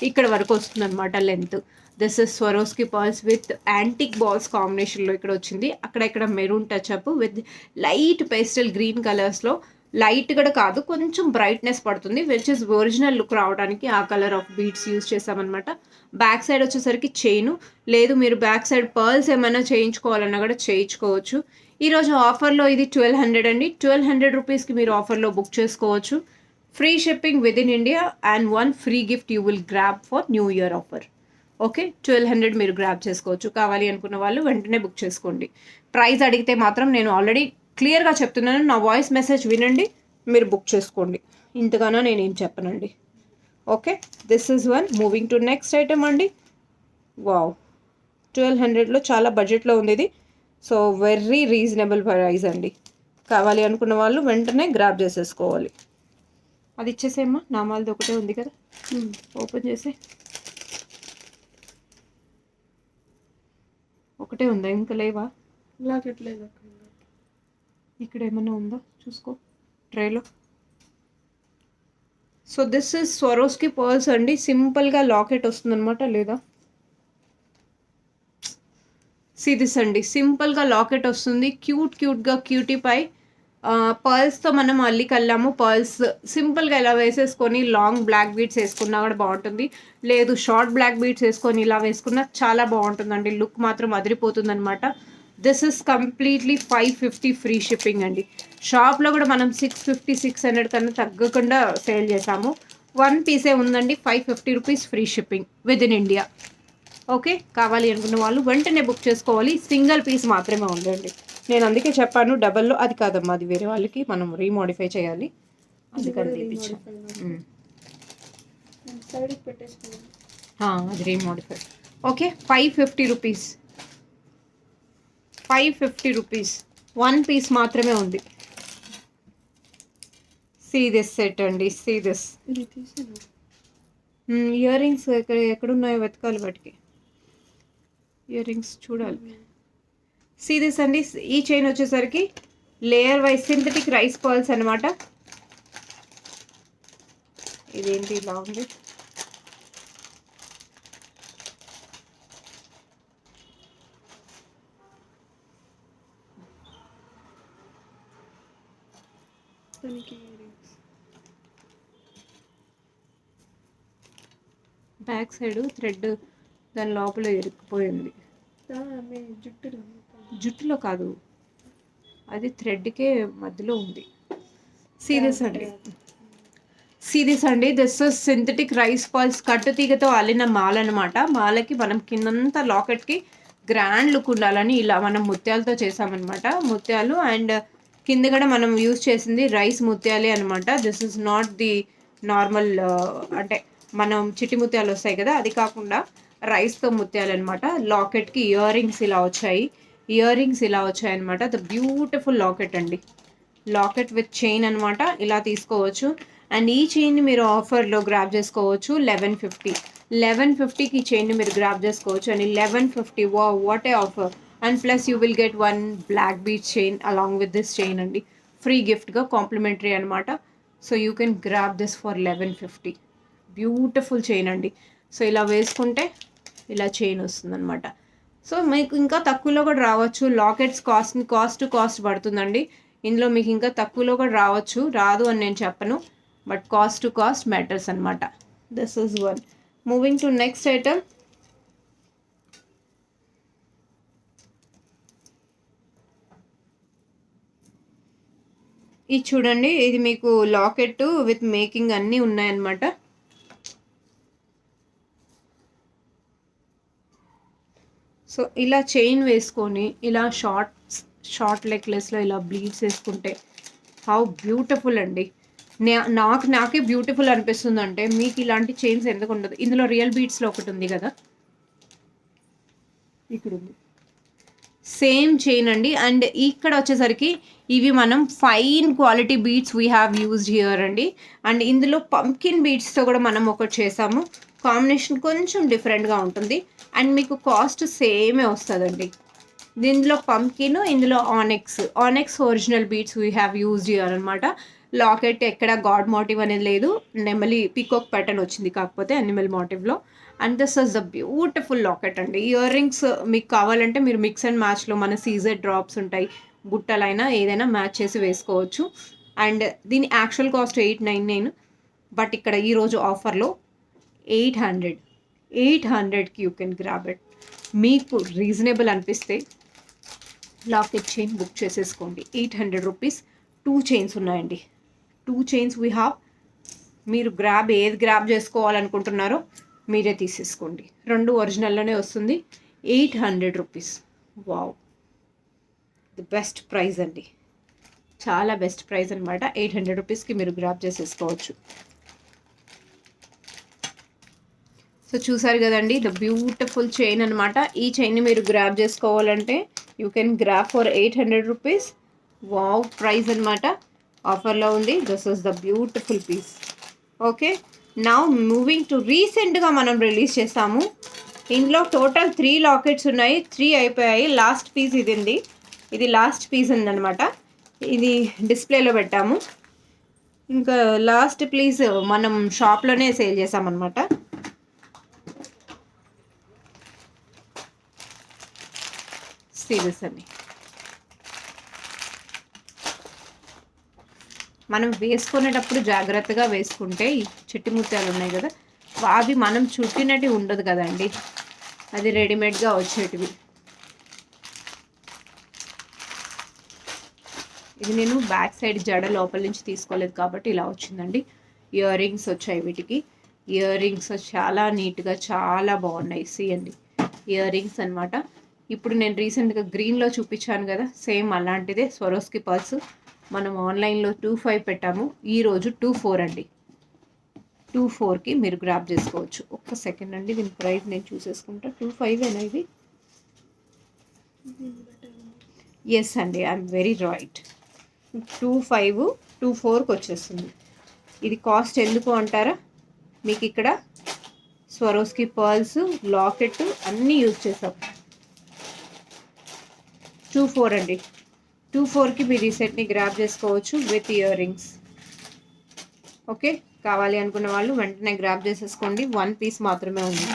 ఇక్కడ వరకు వస్తుంది అనమాట length. This is Swarovski pearls with antique balls కాంబినేషన్లో ఇక్కడ వచ్చింది. అక్కడక్కడ maroon touch up with light pastel green కలర్స్లో. లైట్ కూడా కాదు, కొంచెం బ్రైట్నెస్ పడుతుంది, విచ్ ఇస్ ఒరిజినల్ లుక్ రావడానికి ఆ కలర్ ఆఫ్ బీడ్స్ యూజ్ చేసామన్నమాట. బ్యాక్ సైడ్ వచ్చేసరికి చైను. లేదు మీరు బ్యాక్ సైడ్ పర్ల్స్ ఏమైనా చేయించుకోవాలన్నా కూడా చేయించుకోవచ్చు. ఈరోజు ఆఫర్లో ఇది 1200 అండి. 1200 రూపీస్కి మీరు ఆఫర్లో బుక్ చేసుకోవచ్చు. Free shipping with in India and 1 free gift you will grab for new year offer. Okay, 1200 మీరు గ్రాబ్ చేసుకోవచ్చు. కావాలి అనుకున్న వాళ్ళు వెంటనే బుక్ చేసుకోండి. ప్రైస్ అడిగితే మాత్రం నేను ఆల్రెడీ క్లియర్గా చెప్తున్నాను. నా వాయిస్ మెసేజ్ వినండి, మీరు బుక్ చేసుకోండి. ఇంతగానో నేనేం చెప్పనండి. Okay, this is one. Moving to next item అండి. వావ్, 1200లో చాలా బడ్జెట్లో ఉంది ఇది. సో వెరీ రీజనబుల్ ప్రైస్ అండి. కావాలి అనుకున్న వాళ్ళు వెంటనే గ్రాబ్ చేసేసుకోవాలి. అది ఇచ్చేసేమ్మా, నామాలది ఒకటే ఉంది కదా, ఓపెన్ చేసే. ఒకటే ఉందా, ఇంకా లేవా? లాకెట్లేదు. ఇక్కడ ఏమైనా ఉందా చూసుకో ట్రేలో. So this is Swarovski pearls అండి. సింపుల్గా లాకెట్ వస్తుంది అనమాట. లేదా సి దిస్ అండి, సింపుల్గా లాకెట్ వస్తుంది. క్యూట్గా క్యూటీ పై పర్ల్స్తో మనం అల్లికల్లాము. పర్ల్స్ సింపుల్గా ఇలా వేసేసుకొని లాంగ్ బ్లాక్ బీడ్స్ వేసుకున్నా కూడా బాగుంటుంది. లేదు షార్ట్ బ్లాక్ బీడ్స్ వేసుకొని ఇలా వేసుకున్నా చాలా బాగుంటుందండి. లుక్ మాత్రం అదిరిపోతుంది అనమాట. This is completely 550 free shipping అండి. షాప్లో కూడా మనం 650 600 కన్నా తగ్గకుండా సేల్ చేసాము. 1 పీసే ఉందండి. 550 rupees free shipping with in India. Okay, కావాలి అనుకున్న వాళ్ళు వెంటనే బుక్ చేసుకోవాలి. సింగిల్ పీస్ మాత్రమే ఉందండి. నేను అందుకే చెప్పాను డబల్లో. అది కాదమ్మా, అది వేరే వాళ్ళకి మనం రీమోడిఫై చేయాలి. అందుకని తీపించాను. అది remodify. Okay, 550 rupees. 550 rupees. 1 piece మాత్రమే ఉంది. సీ దిస్ సెట్ అండి, సీ దిస్. ఇయర్ రింగ్స్ ఎక్కడున్నాయో వెతకాలి, వాటికి ఇయర్ రింగ్స్ చూడాలి. సీ దిస్ అండి. ఈ చైన్ వచ్చేసరికి layer wise synthetic rice pearls అనమాట. ఇదేంటి ఇలా ఉంది? బ్యాక్ సైడ్ థ్రెడ్ దాని లోపల ఇరుక్కుపోయింది. జుట్టులో కాదు, అది థ్రెడ్కే మధ్యలో ఉంది. సీరియస్ అండి, this is synthetic rice pearls. కట్టు తీగతో అల్లిన మాల అనమాట. మాలకి మనం కిందంతా లాకెట్కి గ్రాండ్ లుక్ ఉండాలని ఇలా మనం ముత్యాలతో చేసామన్నమాట. ముత్యాలు అండ్ కింద కూడా మనం యూజ్ చేసింది రైస్ ముత్యాలే అనమాట. This is not the normal, అంటే మనం చిట్టి ముత్యాలు వస్తాయి కదా, అది కాకుండా రైస్తో ముత్యాలు అనమాట. లాకెట్కి ఇయర్ రింగ్స్ ఇలా వచ్చాయి, అనమాట. ద బ్యూటిఫుల్ లాకెట్ అండి, లాకెట్ విత్ చైన్ అనమాట. ఇలా తీసుకోవచ్చు. అండ్ ఈ చైన్ని మీరు ఆఫర్లో గ్రాప్ చేసుకోవచ్చు 1150కి చైన్ని మీరు గ్రాప్ చేసుకోవచ్చు. And 1150, what a offer. And plus you will get 1 black beads chain along with this chain అండి, ఫ్రీ గిఫ్ట్గా కాంప్లిమెంటరీ అనమాట. So you can grab this for 1150. Beautiful chain అండి. సో ఇలా వేసుకుంటే ఇలా చైన్ వస్తుందన్నమాట. సో మీకు ఇంకా తక్కువలో కూడా రావచ్చు. లాకెట్స్ కాస్ట్ పడుతుందండి. ఇందులో మీకు ఇంకా తక్కువలో కూడా రావచ్చు, రాదు అని నేను చెప్పను, బట్ కాస్ట్ మ్యాటర్స్ అనమాట. This is one. Moving to next item. ఇది చూడండి, ఇది మీకు లాకెట్ విత్ మేకింగ్ అన్నీ ఉన్నాయన్నమాట. సో ఇలా చైన్ వేసుకొని ఇలా షార్ట్ నెక్లెస్లో ఇలా బ్లీడ్స్ వేసుకుంటే హౌ బ్యూటిఫుల్ అండి. నాకే బ్యూటిఫుల్ అనిపిస్తుంది. అంటే మీకు ఇలాంటి చైన్స్ ఎందుకు ఉండదు. ఇందులో రియల్ బీడ్స్లో ఒకటి ఉంది కదా, ఇక్కడ ఉంది సేమ్ చైన్ అండి. అండ్ ఇక్కడ వచ్చేసరికి ఇవి మనం fine quality beads we have used here అండి. అండ్ ఇందులో పంకిన్ బీడ్స్తో కూడా మనం ఒకటి చేసాము. కాంబినేషన్ కొంచెం డిఫరెంట్గా ఉంటుంది. అండ్ మీకు కాస్ట్ సేమే వస్తుందండి. దీనిలో పంకిన్, ఇందులో onyx original beads we have used here అనమాట. లాకెట్ ఎక్కడ గాడ్ మోటివ్ అనేది లేదు, నెమలి పీకాక్ ప్యాటర్న్ వచ్చింది కాకపోతే అనిమల్ మోటివ్లో. And this is the beautiful locket అండి. ఇయర్ రింగ్స్ మీకు కావాలంటే మీరు మిక్స్ అండ్ మ్యాచ్లో మన సీజెడ్ డ్రాప్స్ ఉంటాయి, బుట్టలైనా ఏదైనా మ్యాచ్ చేసి వేసుకోవచ్చు. అండ్ దీని యాక్చువల్ కాస్ట్ 899, బట్ ఇక్కడ ఈరోజు ఆఫర్లో 800కి యూ కెన్ గ్రాబ్ ఇట్. మీకు రీజనబుల్ అనిపిస్తే లాకెట్ చైన్ బుక్ చేసేసుకోండి. 800 రూపీస్. 2 చైన్స్ ఉన్నాయండి, 2 చైన్స్ వీ హ్యావ్. మీరు ఏది గ్రాబ్ చేసుకోవాలనుకుంటున్నారో మీరే తీసేసుకోండి. 2 ఒరిజినల్లోనే వస్తుంది. 800 rupees. Wow, the best price అండి, చాలా బెస్ట్ ప్రైస్ అనమాట. 800 రూపీస్కి మీరు గ్రాబ్ చేసేసుకోవచ్చు. సో చూసారు కదండి, ద బ్యూటిఫుల్ చైన్ అనమాట. ఈ చైన్ని మీరు గ్రాబ్ చేసుకోవాలంటే you can grab for 800 rupees. Wow price అనమాట, ఆఫర్లో ఉంది. This is the beautiful piece. Okay, now moving to రీసెంట్గా మనం రిలీజ్ చేసాము. ఇందులో టోటల్ 3 లాకెట్స్ ఉన్నాయి, 3 అయిపోయాయి. లాస్ట్ పీస్ ఇది ఉంది, ఇది లాస్ట్ పీస్ ఉందన్నమాట. ఇది డిస్ప్లేలో పెట్టాము. ఇంకా లాస్ట్ పీస్ మనం షాప్లోనే సేల్ చేసామన్నమాట. సీరియస్ అండి, మనం వేసుకునేటప్పుడు జాగ్రత్తగా వేసుకుంటే ఈ చిట్టి ముత్యాలు ఉన్నాయి కదా, అవి మనం చుట్టినట్టు ఉండదు కదండి, అది రెడీమేడ్గా వచ్చేటివి. ఇది నేను బ్యాక్ సైడ్ జడ లోపల నుంచి తీసుకోలేదు కాబట్టి ఇలా వచ్చిందండి. ఇయర్ రింగ్స్ వచ్చాయి వీటికి. ఇయర్ రింగ్స్ చాలా నీట్గా చాలా బాగున్నాయి. అండి ఇయర్ రింగ్స్ అనమాట. ఇప్పుడు నేను రీసెంట్గా గ్రీన్లో చూపించాను కదా, సేమ్ అలాంటిదే స్వరోస్కి పర్స్. మనం ఆన్లైన్లో 25 పెట్టాము, ఈరోజు 24 అండి. 24కి మీరు గ్రాప్ చేసుకోవచ్చు. ఒక్క సెకండ్ అండి, దీని ప్రైస్ నేను చూసేసుకుంటా. 25 అయినా ఇది? ఎస్ అండి, ఐఎమ్ వెరీ రైట్. 25 24కి వచ్చేస్తుంది. ఇది కాస్ట్ ఎందుకు అంటారా, మీకు ఇక్కడ స్వరోస్కి పర్ల్స్, లాకెట్ అన్నీ యూజ్ చేసాం. 24 అండి. 24కి మీరు ఈ సెట్ని గ్రాప్ చేసుకోవచ్చు విత్ ఇయర్ రింగ్స్. ఓకే, కావాలి అనుకున్న వాళ్ళు వెంటనే గ్రాప్ చేసేసుకోండి. 1 పీస్ మాత్రమే ఉంది.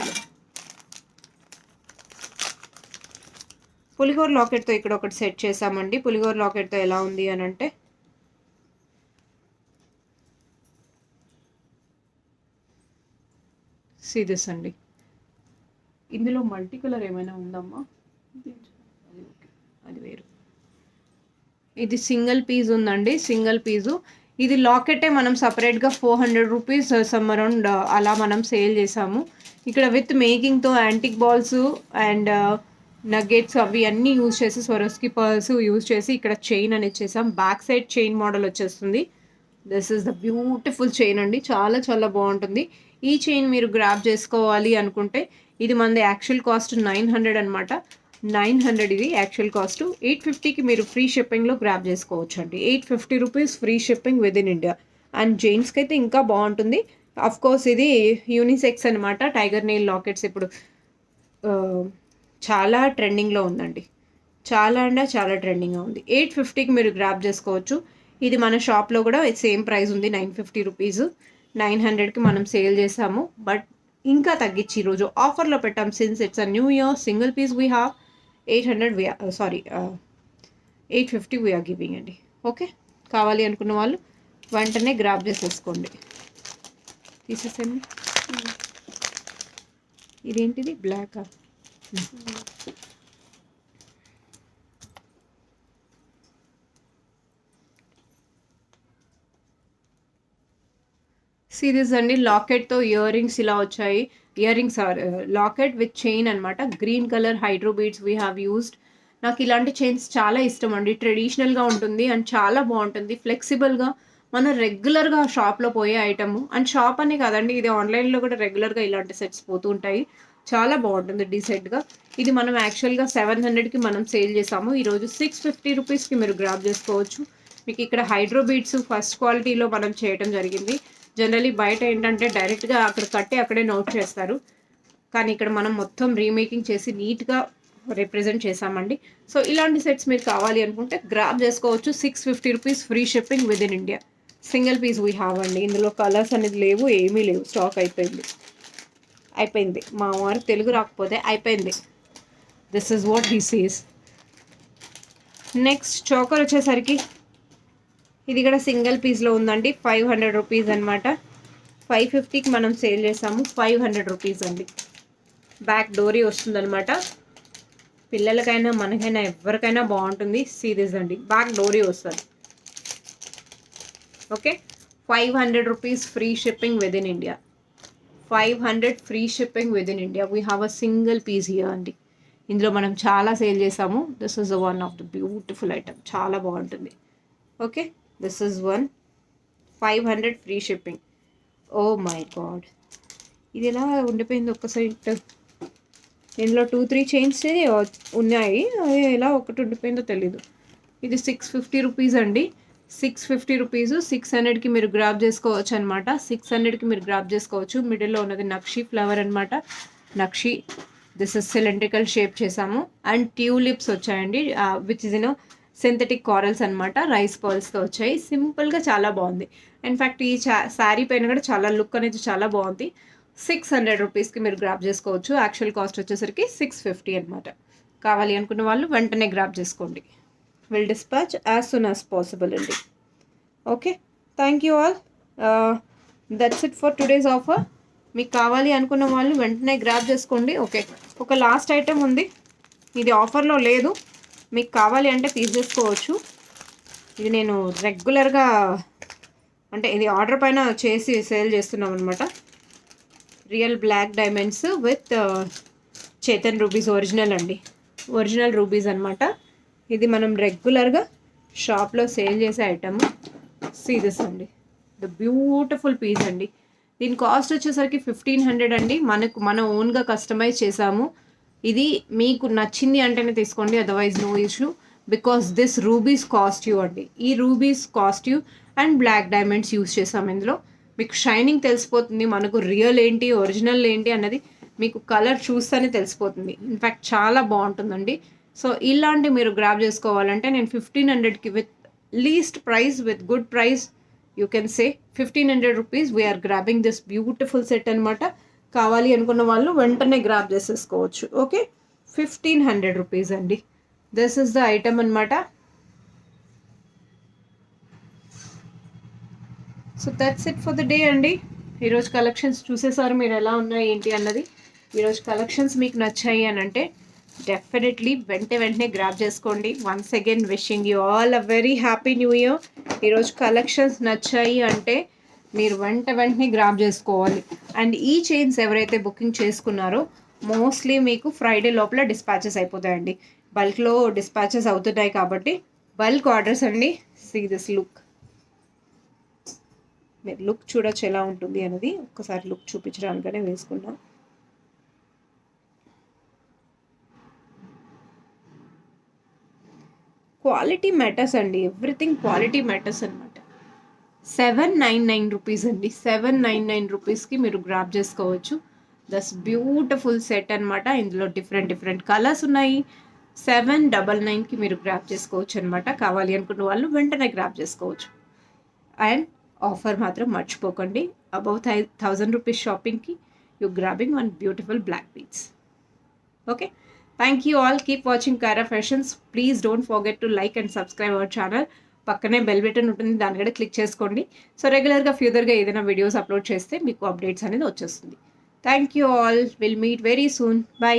పులిగోర లాకెట్తో ఇక్కడ ఒకటి సెట్ చేసామండి. పులిగోర లాకెట్తో ఎలా ఉంది అని అంటే, సీరియస్ అండి. ఇందులో మల్టీ కలర్ ఏమైనా ఉందమ్మా? అది వేరు. ఇది సింగిల్ పీస్ ఉందండి, సింగిల్ పీసు. ఇది లాకెటే మనం సపరేట్గా 400 రూపీస్ సమ్ అరౌండ్ అలా మనం సేల్ చేసాము. ఇక్కడ విత్ మేకింగ్తో యాంటిక్ బాల్స్ అండ్ నగెట్స్ అవి అన్నీ యూజ్ చేసి, స్వరోస్కి పర్ల్స్ యూజ్ చేసి ఇక్కడ చైన్ అనేది చేసాం. బ్యాక్ సైడ్ చైన్ మోడల్ వచ్చేస్తుంది. This is the beautiful chain అండి, చాలా చాలా బాగుంటుంది. ఈ చైన్ మీరు గ్రాబ్ చేసుకోవాలి అనుకుంటే ఇది మనది యాక్చువల్ కాస్ట్ 900 అనమాట. 900 ఇది యాక్చువల్ కాస్ట్. 850కి మీరు ఫ్రీ షిప్పింగ్లో గ్రాబ్ చేసుకోవచ్చు అండి. 850 rupees free shipping with in India. And జెంట్స్కి అయితే ఇంకా బాగుంటుంది. అఫ్ కోర్స్ ఇది యూనిసెక్స్ అనమాట. టైగర్ నెయిల్ లాకెట్స్ ఇప్పుడు చాలా ట్రెండింగ్లో ఉందండి. చాలా అంటే చాలా ట్రెండింగ్గా ఉంది. 850కి మీరు గ్రాబ్ చేసుకోవచ్చు. ఇది మన షాప్లో కూడా సేమ్ ప్రైస్ ఉంది, 950 రూపీస్. 900కి మనం సేల్ చేసాము, బట్ ఇంకా తగ్గించి ఈరోజు ఆఫర్లో పెట్టాం. Since it's a new year, single piece we have 850 we are giving అండి. ఓకే, కావాలి అనుకున్న వాళ్ళు వెంటనే గ్రాబ్ చేసేసుకోండి. తీసేసండి. ఇదేంటిది బ్లాక్. సిరీస్ అండి. లాకెట్తో ఇయర్ రింగ్స్ ఇలా వచ్చాయి. Earrings or locket with chain అనమాట. Green colour hydro beads we have used. నాకు ఇలాంటి చైన్స్ చాలా ఇష్టం అండి. ట్రెడిషనల్గా ఉంటుంది అండ్ చాలా బాగుంటుంది. ఫ్లెక్సిబుల్గా మన రెగ్యులర్గా షాప్లో పోయే ఐటమ్. అండ్ షాప్ అనే కాదండి, ఇది ఆన్లైన్లో కూడా రెగ్యులర్గా ఇలాంటి సెట్స్ పోతూ ఉంటాయి. చాలా బాగుంటుంది డీసెంట్గా. ఇది మనం యాక్చువల్గా 700కి మనం సేల్ చేసాము. ఈరోజు 650 రూపీస్కి మీరు గ్రాబ్ చేసుకోవచ్చు. మీకు ఇక్కడ హైడ్రో బీడ్స్ ఫస్ట్ క్వాలిటీలో మనం చేయడం జరిగింది. జనరలీ బయట ఏంటంటే డైరెక్ట్గా అక్కడ కట్టి అక్కడే నోట్ చేస్తారు, కానీ ఇక్కడ మనం మొత్తం రీమేకింగ్ చేసి నీట్గా రిప్రజెంట్ చేసామండి. సో ఇలాంటి సెట్స్ మీరు కావాలి అనుకుంటే గ్రాబ్ చేసుకోవచ్చు. 650 rupees free shipping with in India. Single piece we have అండి. ఇందులో కలర్స్ అనేది లేవు, ఏమీ లేవు. స్టాక్ అయిపోయింది. మా వారు తెలుగు రాకపోతే అయిపోయింది. This is what he says. Next choker వచ్చేసరికి ఇది కూడా సింగిల్ పీస్లో ఉందండి. 500 రూపీస్ అనమాట. 550కి మనం సేల్ చేసాము. 500 రూపీస్ అండి. బ్యాక్ డోరీ వస్తుందన్నమాట. పిల్లలకైనా మనకైనా ఎవరికైనా బాగుంటుంది. సీరీస్ అండి, బ్యాక్ డోరీ వస్తుంది. Okay, 500 rupees free shipping with in India. 500 free shipping with in India. We have a single piece here అండి. ఇందులో మనం చాలా సేల్ చేసాము. This is one of the beautiful item. చాలా బాగుంటుంది. Okay, this is one. 500 free shipping. Oh my god, ఇది ఎలా ఉండిపోయింది ఒక్క సైడ్. ఇందులో 2-3 చైన్స్ ఉన్నాయి, అది ఎలా ఒకటి ఉండిపోయిందో తెలీదు. ఇది 650 రూపీస్ అండి. 650 రూపీస్. 600కి మీరు గ్రాబ్ చేసుకోవచ్చు అనమాట. 600కి మీరు గ్రాబ్ చేసుకోవచ్చు. మిడిల్లో ఉన్నది నక్షి ఫ్లవర్ అనమాట. నక్షి, దిస్ ఇస్ సిలిండ్రికల్ షేప్ చేసాము. అండ్ ట్యూలిప్స్ వచ్చాయండి, విచ్ ఇస్ సింథటిక్ కారల్స్ అనమాట. రైస్ పర్ల్స్తో వచ్చాయి. సింపుల్గా చాలా బాగుంది. ఇన్ఫ్యాక్ట్ ఈ శారీ పైన కూడా చాలా లుక్ అనేది చాలా బాగుంది. 600 రూపీస్కి మీరు గ్రాబ్ చేసుకోవచ్చు. యాక్చువల్ కాస్ట్ వచ్చేసరికి 650 అనమాట. కావాలి అనుకున్న వాళ్ళు వెంటనే గ్రాబ్ చేసుకోండి. Will dispatch as soon as possible అండి. Okay, thank you all. That's it for today's offer. మీకు కావాలి అనుకున్న వాళ్ళు వెంటనే గ్రాబ్ చేసుకోండి. ఓకే, ఒక లాస్ట్ ఐటమ్ ఉంది, ఇది ఆఫర్లో లేదు. మీకు కావాలి అంటే తీసేసుకోవచ్చు. ఇది నేను రెగ్యులర్గా అంటే ఇది ఆర్డర్ పైన చేసి సేల్ చేస్తున్నాం అనమాట. రియల్ బ్లాక్ డైమండ్స్ విత్ చేతన్ రూబీస్ ఒరిజినల్ అండి. ఒరిజినల్ రూబీస్ అనమాట. ఇది మనం రెగ్యులర్గా షాప్లో సేల్ చేసే ఐటమ్. సీరియస్ అండి, ద బ్యూటిఫుల్ పీస్ అండి. దీని కాస్ట్ వచ్చేసరికి 1500 అండి. మన ఓన్గా కస్టమైజ్ చేసాము. ఇది మీకు నచ్చింది అంటేనే తీసుకోండి, otherwise no issue. Because this rubies cost you అండి. ఈ rubies cost you and black diamonds use చేసాం ఇందులో. మీకు షైనింగ్ తెలిసిపోతుంది, మనకు రియల్ ఏంటి ఒరిజినల్ ఏంటి అన్నది మీకు కలర్ చూస్తేనే తెలిసిపోతుంది. ఇన్ఫ్యాక్ట్ చాలా బాగుంటుందండి. సో ఇలాంటి మీరు గ్రాబ్ చేసుకోవాలంటే నేను 1500కి with least price with good price you can say 1500 rupees we are grabbing this beautiful set అనమాట. కావాలి అనుకున్న వాళ్ళు వెంటనే గ్రాబ్ చేసేసుకోవచ్చు. ఓకే, 1500 రూపీస్ అండి. దిస్ ఇస్ ద ఐటమ్ అనమాట. So that's it for the day అండి. ఈరోజు కలెక్షన్స్ చూసేసారు మీరు ఎలా ఉన్నాయి ఏంటి అన్నది. ఈరోజు కలెక్షన్స్ మీకు నచ్చాయి అని అంటే డెఫినెట్లీ వెంటనే గ్రాబ్ చేసుకోండి. Once again wishing you all a very happy new year. ఈరోజు కలెక్షన్స్ నచ్చాయి అంటే మీరు వెంటనే గ్రాబ్ చేసుకోవాలి. అండ్ ఈ చైన్స్ ఎవరైతే బుకింగ్ చేసుకున్నారో మోస్ట్లీ మీకు ఫ్రైడే లోపల డిస్పాచెస్ అయిపోతాయండి. బల్క్లో డిస్పాచెస్ అవుతున్నాయి కాబట్టి బల్క్ ఆర్డర్స్ అండి. See this look. మీరు లుక్ చూడొచ్చు ఎలా ఉంటుంది అనేది. ఒక్కసారి లుక్ చూపించడానికనే వేసుకున్నాం. క్వాలిటీ మ్యాటర్స్ అండి, ఎవ్రీథింగ్ క్వాలిటీ మ్యాటర్స్ అనమాట. 799 రూపీస్ అండి. 799 రూపీస్కి మీరు గ్రాప్ చేసుకోవచ్చు. దస్ బ్యూటిఫుల్ సెట్ అనమాట. ఇందులో డిఫరెంట్ కలర్స్ ఉన్నాయి. 799కి మీరు గ్రాప్ చేసుకోవచ్చు అనమాట. కావాలి అనుకున్న వాళ్ళు వెంటనే గ్రాప్ చేసుకోవచ్చు. అండ్ ఆఫర్ మాత్రం మర్చిపోకండి. అబౌవ్ 1000 రూపీస్ షాపింగ్కి you grabbing one beautiful black beads. Okay, thank you all. Keep watching Kaira fashions. Please don't forget to like and subscribe our channel. పక్కనే బెల్ బటన్ ఉంటుంది, దాన్ని కూడా క్లిక్ చేసుకోండి. సో రెగ్యులర్గా ఫ్యూచర్గా ఏదైనా వీడియోస్ అప్లోడ్ చేస్తే మీకు అప్డేట్స్ అనేది వచ్చేస్తుంది. Thank you all. Will meet very soon. By.